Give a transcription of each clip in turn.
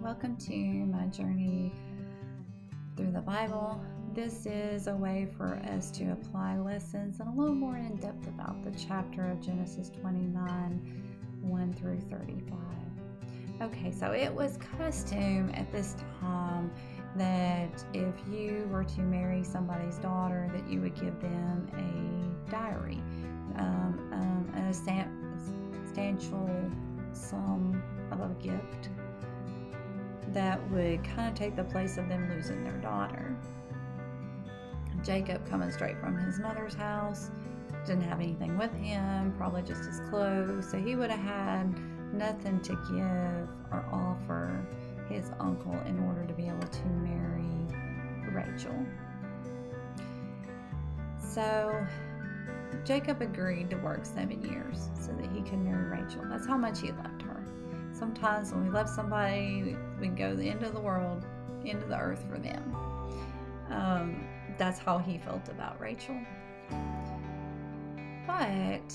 Welcome to my journey through the Bible. This is a way for us to apply lessons and a little more in depth about the chapter of Genesis 29, 1 through 35. Okay, so it was custom at this time that if you were to marry somebody's daughter, that you would give them a dowry, a substantial sum of a gift that would kind of take the place of them losing their daughter. Jacob, coming straight from his mother's house, didn't have anything with him, probably just his clothes, so he would have had nothing to give or offer his uncle in order to be able to marry Rachel. So Jacob agreed to work 7 years so that he could marry Rachel. That's how much he loved her. Sometimes when we love somebody, we go to the end of the world, end of the earth for them. That's how he felt about Rachel. But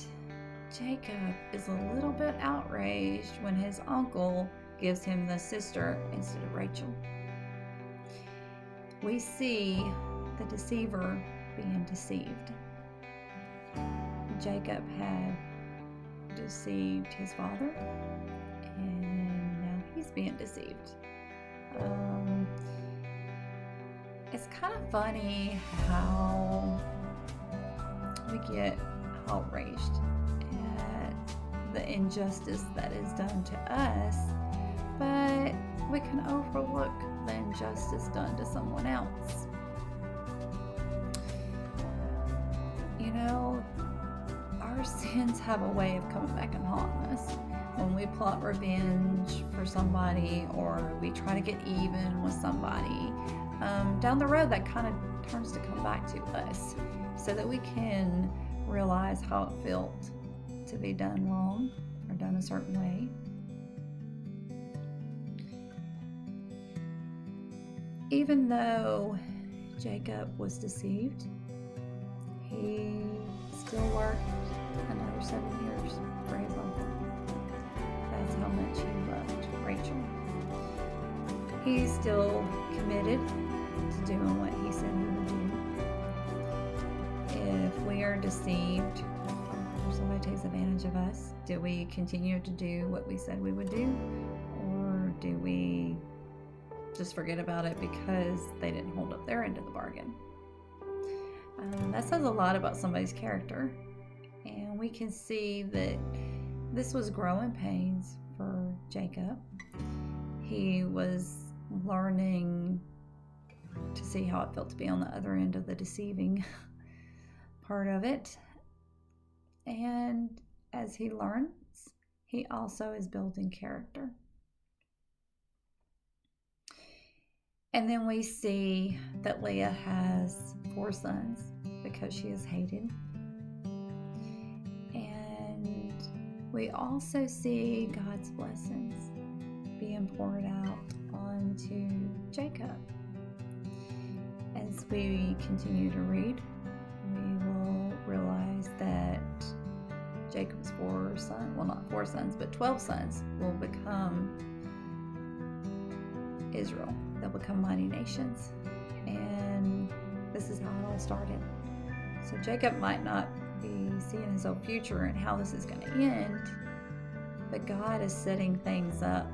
Jacob is a little bit outraged when his uncle gives him the sister instead of Rachel. We see the deceiver being deceived. Jacob had deceived his father, and now he's being deceived. It's kind of funny how we get outraged at the injustice that is done to us, but we can overlook the injustice done to someone else. You know, our sins have a way of coming back and haunting us. When we plot revenge for somebody, or we try to get even with somebody, down the road that kind of turns to come back to us, so that we can realize how it felt to be done wrong or done a certain way. Even though Jacob was deceived, he still worked another 7 years for his uncle. That's how much he loved Rachel. He's still committed to doing what he said he would do. If we are deceived or somebody takes advantage of us, do we continue to do what we said we would do? Or do we just forget about it because they didn't hold up their end of the bargain? That says a lot about somebody's character. And we can see that this was growing pains for Jacob. He was learning to see how it felt to be on the other end of the deceiving part of it. And as he learns, he also is building character. And then we see that Leah has 4 sons because she is hated. And we also see God's blessings being poured out onto Jacob. As we continue to read, we will realize that Jacob's 4 sons, well, not 4 sons, but 12 sons will become Israel. They'll become mighty nations. And this is how it all started. So Jacob might not be seeing his own future and how this is going to end, but God is setting things up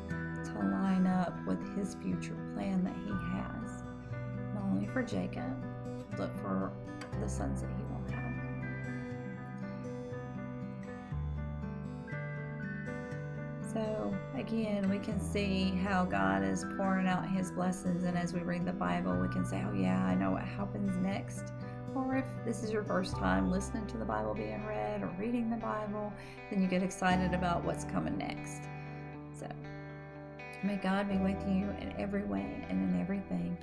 to line up with his future plan that he has, not only for Jacob, but for the sons that he will have. So again, we can see how God is pouring out his blessings, and as we read the Bible, we can say, oh yeah, I know what happens next. Or if this is your first time listening to the Bible being read or reading the Bible, then you get excited about what's coming next. So may God be with you in every way and in everything.